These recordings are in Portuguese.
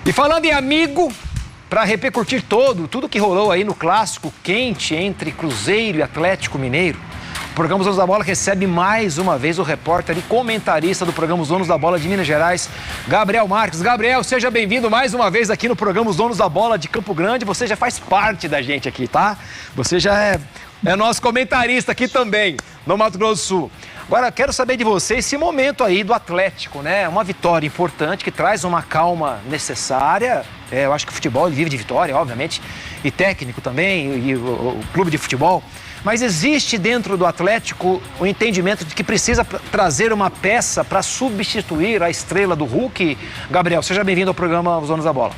E falando em amigo, para repercutir tudo que rolou aí no clássico quente entre Cruzeiro e Atlético Mineiro, o programa Os Donos da Bola recebe mais uma vez o repórter e comentarista do programa Os Donos da Bola de Minas Gerais, Gabriel Marques. Gabriel, seja bem-vindo mais uma vez aqui no programa Os Donos da Bola de Campo Grande. Você já faz parte da gente aqui, tá? Você já é nosso comentarista aqui também, no Mato Grosso do Sul. Agora, quero saber de você esse momento aí do Atlético, né? Uma vitória importante que traz uma calma necessária. Eu acho que o futebol ele vive de vitória, obviamente, e técnico também, e o clube de futebol. Mas existe dentro do Atlético o entendimento de que precisa trazer uma peça para substituir a estrela do Hulk. Gabriel, seja bem-vindo ao programa Os Donos da Bola.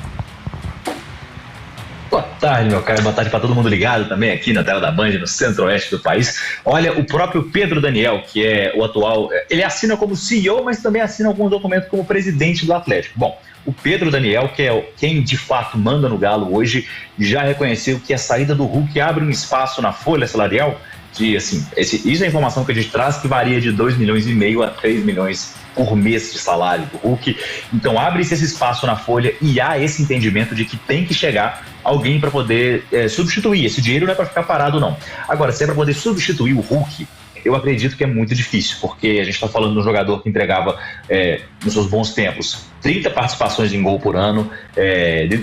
Boa tarde, meu caro. Boa tarde para todo mundo ligado também aqui na tela da Band, no centro-oeste do país. Olha, o próprio Pedro Daniel, que é o atual... Ele assina como CEO, mas também assina alguns documentos como presidente do Atlético. Bom, o Pedro Daniel, que é quem de fato manda no Galo hoje, já reconheceu que a saída do Hulk abre um espaço na folha salarial de, assim, isso é a informação que a gente traz, que varia de 2,5 milhões a 3 milhões por mês de salário do Hulk. Então abre-se esse espaço na folha e há esse entendimento de que tem que chegar alguém para poder substituir. Esse dinheiro não é para ficar parado, não. Agora, se é para poder substituir o Hulk, eu acredito que é muito difícil, porque a gente está falando de um jogador que entregava, nos seus bons tempos, 30 participações em gol por ano,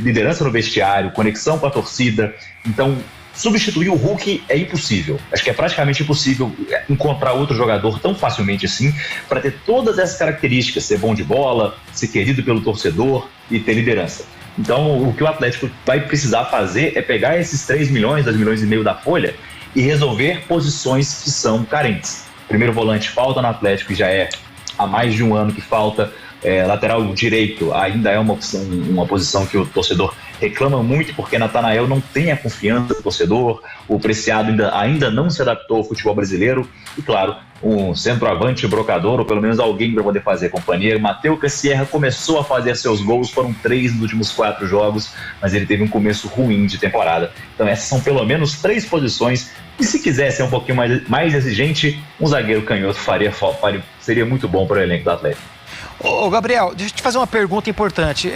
liderança no vestiário, conexão com a torcida. Então, substituir o Hulk é impossível. Acho que é praticamente impossível encontrar outro jogador tão facilmente assim para ter todas essas características, ser bom de bola, ser querido pelo torcedor e ter liderança. Então, o que o Atlético vai precisar fazer é pegar esses 3 milhões, 2,5 milhões da folha e resolver posições que são carentes. Primeiro volante falta no Atlético, e já é há mais de um ano que falta. Lateral direito ainda é uma posição que o torcedor reclama muito, porque Natanael não tem a confiança do torcedor, o Preciado ainda não se adaptou ao futebol brasileiro, e claro, um centroavante brocador, ou pelo menos alguém para poder fazer companhia. Matheus Cassierra começou a fazer seus gols, foram 3 nos últimos 4 jogos, mas ele teve um começo ruim de temporada. Então essas são pelo menos 3 posições, e se quiser ser um pouquinho mais exigente, um zagueiro canhoto seria muito bom para o elenco do Atlético. Ô Gabriel, deixa eu te fazer uma pergunta importante.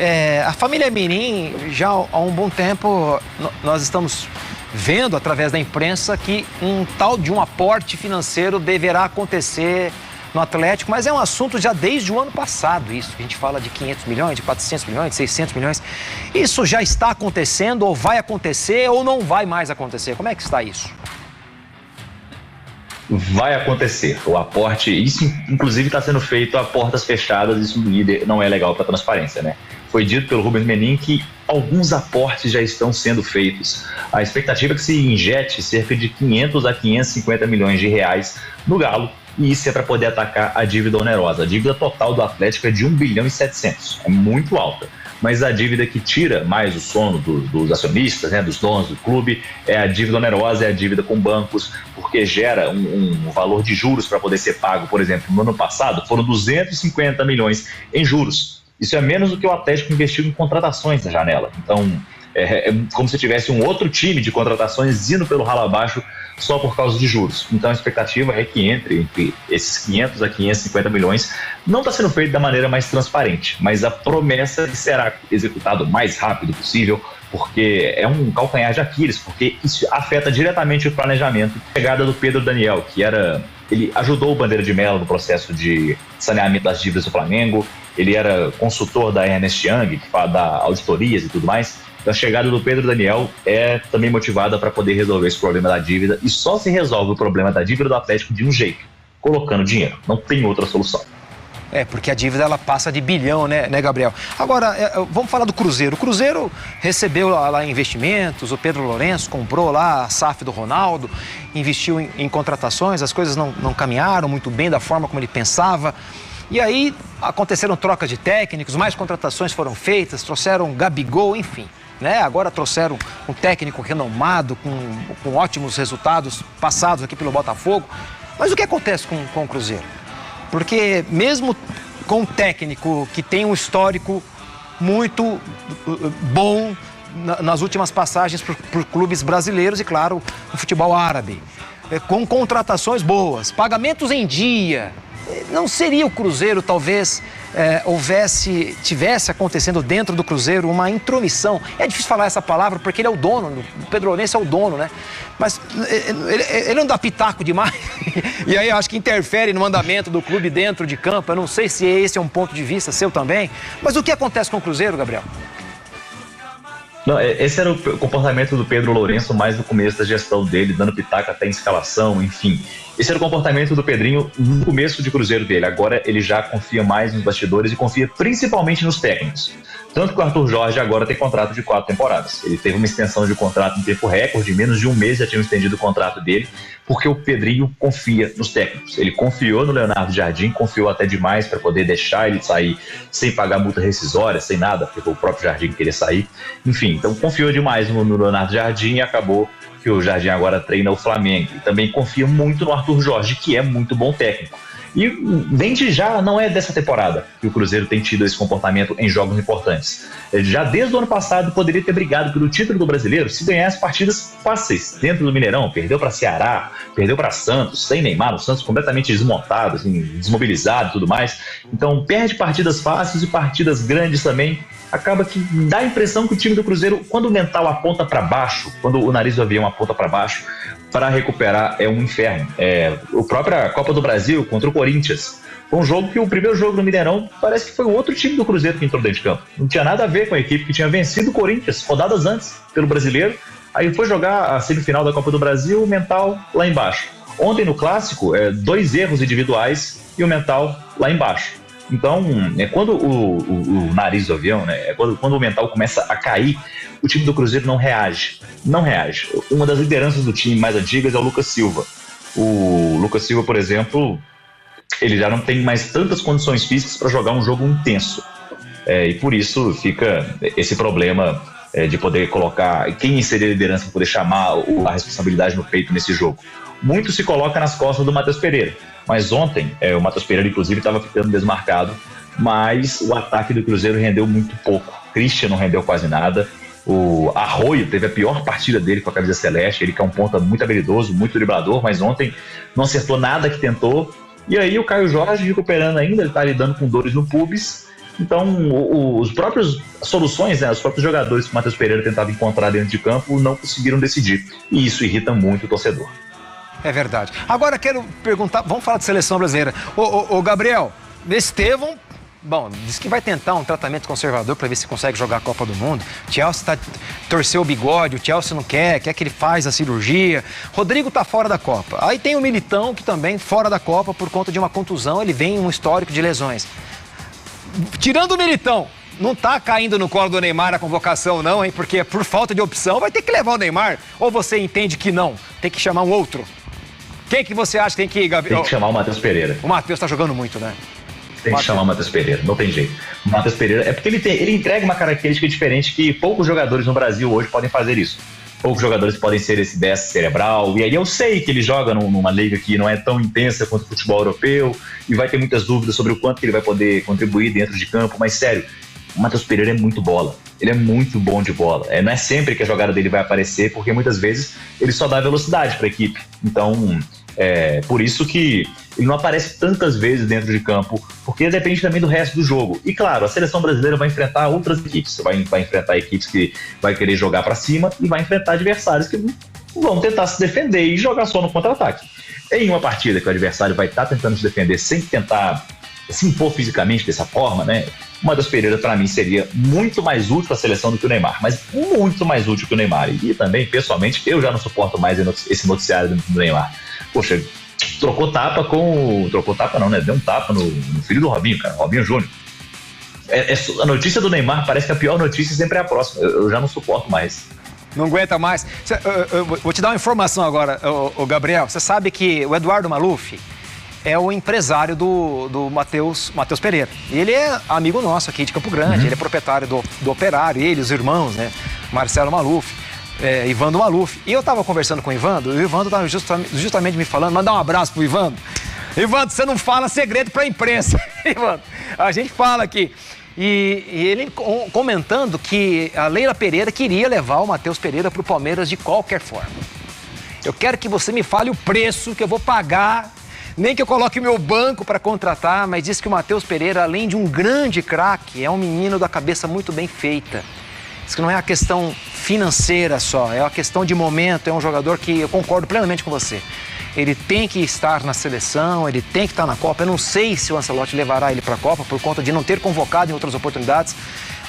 A família Mirim, já há um bom tempo, nós estamos vendo através da imprensa que um tal de um aporte financeiro deverá acontecer no Atlético, mas é um assunto já desde o ano passado isso. A gente fala de 500 milhões, de 400 milhões, de 600 milhões. Isso já está acontecendo, ou vai acontecer, ou não vai mais acontecer? Como é que está isso? Vai acontecer o aporte, isso inclusive está sendo feito a portas fechadas, isso não é legal para a transparência, né? Foi dito pelo Rubens Menin que alguns aportes já estão sendo feitos. A expectativa é que se injete cerca de 500 a 550 milhões de reais no Galo, e isso é para poder atacar a dívida onerosa. A dívida total do Atlético é de 1 bilhão e 700, é muito alta. Mas a dívida que tira mais o sono dos acionistas, né, dos donos do clube, é a dívida onerosa, é a dívida com bancos, porque gera um valor de juros para poder ser pago. Por exemplo, no ano passado foram 250 milhões em juros. Isso é menos do que o Atlético investiu em contratações na janela. Então, é como se tivesse um outro time de contratações indo pelo ralo abaixo só por causa de juros. Então a expectativa é que entre esses 500 a 550 milhões não está sendo feito da maneira mais transparente, mas a promessa de que será executado o mais rápido possível, porque é um calcanhar de Aquiles, porque isso afeta diretamente o planejamento. A chegada do Pedro Daniel, ele ajudou o Bandeira de Melo no processo de saneamento das dívidas do Flamengo, ele era consultor da Ernest Young, que fala da auditorias e tudo mais. Então a chegada do Pedro Daniel é também motivada para poder resolver esse problema da dívida, e só se resolve o problema da dívida do Atlético de um jeito, colocando dinheiro. Não tem outra solução. Porque a dívida ela passa de bilhão, né, Gabriel? Agora, vamos falar do Cruzeiro. O Cruzeiro recebeu lá investimentos, o Pedro Lourenço comprou lá a SAF do Ronaldo, investiu em contratações, as coisas não caminharam muito bem da forma como ele pensava. E aí aconteceram trocas de técnicos, mais contratações foram feitas, trouxeram Gabigol, enfim. Agora trouxeram um técnico renomado, com ótimos resultados passados aqui pelo Botafogo. Mas o que acontece com o Cruzeiro? Porque mesmo com um técnico que tem um histórico muito bom nas últimas passagens por clubes brasileiros e, claro, no futebol árabe, com contratações boas, pagamentos em dia, não seria o Cruzeiro, talvez, tivesse acontecendo dentro do Cruzeiro uma intromissão. É difícil falar essa palavra porque ele é o dono, o Pedro Lourenço é o dono, né? Mas ele não dá pitaco demais. E aí eu acho que interfere no andamento do clube dentro de campo. Eu não sei se esse é um ponto de vista seu também. Mas o que acontece com o Cruzeiro, Gabriel? Não, esse era o comportamento do Pedro Lourenço mais no começo da gestão dele, dando pitaco até em escalação, enfim. Esse era o comportamento do Pedrinho no começo de Cruzeiro dele. Agora ele já confia mais nos bastidores e confia principalmente nos técnicos. Tanto que o Arthur Jorge agora tem contrato de 4 temporadas. Ele teve uma extensão de contrato em tempo recorde, em menos de um mês já tinham estendido o contrato dele, porque o Pedrinho confia nos técnicos. Ele confiou no Leonardo Jardim, confiou até demais para poder deixar ele sair sem pagar multa rescisória, sem nada, porque o próprio Jardim queria sair. Enfim, então confiou demais no Leonardo Jardim e acabou que o Jardim agora treina o Flamengo. E também confia muito no Arthur Jorge, que é muito bom técnico. E desde já, não é dessa temporada que o Cruzeiro tem tido esse comportamento em jogos importantes. Já desde o ano passado poderia ter brigado pelo título do Brasileiro se ganhasse partidas fáceis dentro do Mineirão. Perdeu para Ceará, perdeu para Santos, sem Neymar, o Santos completamente desmontado, assim, desmobilizado e tudo mais. Então perde partidas fáceis e partidas grandes também. Acaba que dá a impressão que o time do Cruzeiro, quando o mental aponta para baixo, quando o nariz do avião aponta para baixo, para recuperar é um inferno. A própria Copa do Brasil contra o Corinthians foi um jogo que o primeiro jogo no Mineirão parece que foi o outro time do Cruzeiro que entrou dentro de campo. Não tinha nada a ver com a equipe que tinha vencido o Corinthians rodadas antes pelo Brasileiro. Aí foi jogar a semifinal da Copa do Brasil, o mental lá embaixo. Ontem no Clássico, 2 erros individuais e o mental lá embaixo. Então, quando o nariz do avião, quando o mental começa a cair, o time do Cruzeiro não reage. Não reage. Uma das lideranças do time mais antigas é o Lucas Silva. O Lucas Silva, por exemplo, ele já não tem mais tantas condições físicas para jogar um jogo intenso. E por isso fica esse problema de poder colocar quem seria a liderança para poder chamar a responsabilidade no peito nesse jogo. Muito se coloca nas costas do Matheus Pereira. Mas ontem, o Matheus Pereira, inclusive, estava ficando desmarcado, mas o ataque do Cruzeiro rendeu muito pouco. Christian não rendeu quase nada. O Arroio teve a pior partida dele com a camisa celeste. Ele que é um ponta muito habilidoso, muito driblador, mas ontem não acertou nada que tentou. E aí o Caio Jorge recuperando ainda, ele está lidando com dores no pubis. Então, os próprios soluções, os próprios jogadores que o Matheus Pereira tentava encontrar dentro de campo não conseguiram decidir. E isso irrita muito o torcedor. É verdade. Agora quero perguntar, vamos falar de seleção brasileira. Ô Gabriel, Estevão, bom, disse que vai tentar um tratamento conservador para ver se consegue jogar a Copa do Mundo. O Chelsea torceu o bigode, o Chelsea não quer que ele faz a cirurgia. Rodrigo tá fora da Copa. Aí tem o Militão, que também fora da Copa por conta de uma contusão, ele vem em um histórico de lesões. Tirando o Militão, não tá caindo no colo do Neymar a convocação não, hein? Porque por falta de opção vai ter que levar o Neymar. Ou você entende que não, tem que chamar um outro? Quem que você acha que tem que ir, Gabriel? Tem que chamar o Matheus Pereira. O Matheus tá jogando muito, né? Tem que chamar o Matheus Pereira, não tem jeito. O Matheus Pereira, é porque ele entrega uma característica diferente que poucos jogadores no Brasil hoje podem fazer isso. Poucos jogadores podem ser esse 10 cerebral, e aí eu sei que ele joga numa liga que não é tão intensa quanto o futebol europeu, e vai ter muitas dúvidas sobre o quanto que ele vai poder contribuir dentro de campo, mas sério, o Matheus Pereira é muito bola. Ele é muito bom de bola. Não é sempre que a jogada dele vai aparecer, porque muitas vezes ele só dá velocidade para a equipe. Então, por isso que ele não aparece tantas vezes dentro de campo, porque depende também do resto do jogo. E claro, a seleção brasileira vai enfrentar outras equipes. Vai enfrentar equipes que vai querer jogar para cima e vai enfrentar adversários que vão tentar se defender e jogar só no contra-ataque. Em uma partida que o adversário vai estar tentando se defender sem tentar se impor fisicamente dessa forma, o Matheus Pereira, para mim, seria muito mais útil para a seleção do que o Neymar, mas muito mais útil que o Neymar. E também, pessoalmente, eu já não suporto mais esse noticiário do Neymar. Poxa, trocou tapa não, né? Deu um tapa no filho do Robinho, cara, Robinho Júnior. A notícia do Neymar parece que a pior notícia sempre é a próxima. Eu já não suporto mais. Não aguenta mais. Eu vou te dar uma informação agora, o Gabriel. Você sabe que o Eduardo Maluf é o empresário do Matheus Pereira. E ele é amigo nosso aqui de Campo Grande, ele é proprietário do Operário, ele, os irmãos, Marcelo Maluf, Ivando Maluf. E eu estava conversando com o Ivando, e o Ivando estava justamente me falando, mandar um abraço pro Ivando. Ivando, você não fala segredo pra imprensa. Ivando, a gente fala aqui. E ele comentando que a Leila Pereira queria levar o Matheus Pereira pro Palmeiras de qualquer forma. Eu quero que você me fale o preço que eu vou pagar Nem que eu coloque o meu banco para contratar, mas diz que o Matheus Pereira, além de um grande craque, é um menino da cabeça muito bem feita. Diz que não é a questão financeira só, é uma questão de momento, é um jogador que eu concordo plenamente com você. Ele tem que estar na seleção, ele tem que estar na Copa. Eu não sei se o Ancelotti levará ele para a Copa por conta de não ter convocado em outras oportunidades,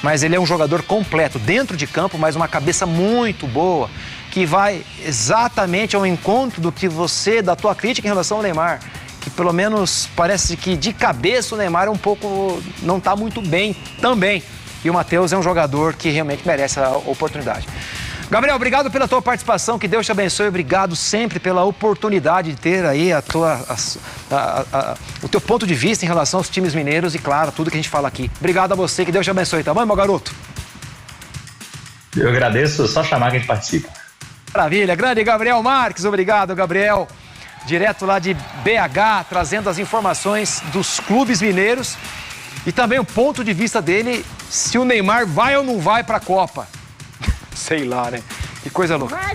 mas ele é um jogador completo dentro de campo, mas uma cabeça muito boa, que vai exatamente ao encontro da tua crítica em relação ao Neymar, que pelo menos parece que de cabeça o Neymar é um pouco, não está muito bem também. E o Matheus é um jogador que realmente merece a oportunidade. Gabriel, obrigado pela tua participação, que Deus te abençoe. Obrigado sempre pela oportunidade de ter aí o teu ponto de vista em relação aos times mineiros e, claro, tudo que a gente fala aqui. Obrigado a você, que Deus te abençoe, tá bom, meu garoto? Eu agradeço, só chamar que a gente participa. Maravilha, grande Gabriel Marques, obrigado, Gabriel. Direto lá de BH, trazendo as informações dos clubes mineiros e também o ponto de vista dele, se o Neymar vai ou não vai para a Copa. Sei lá, né? Que coisa louca.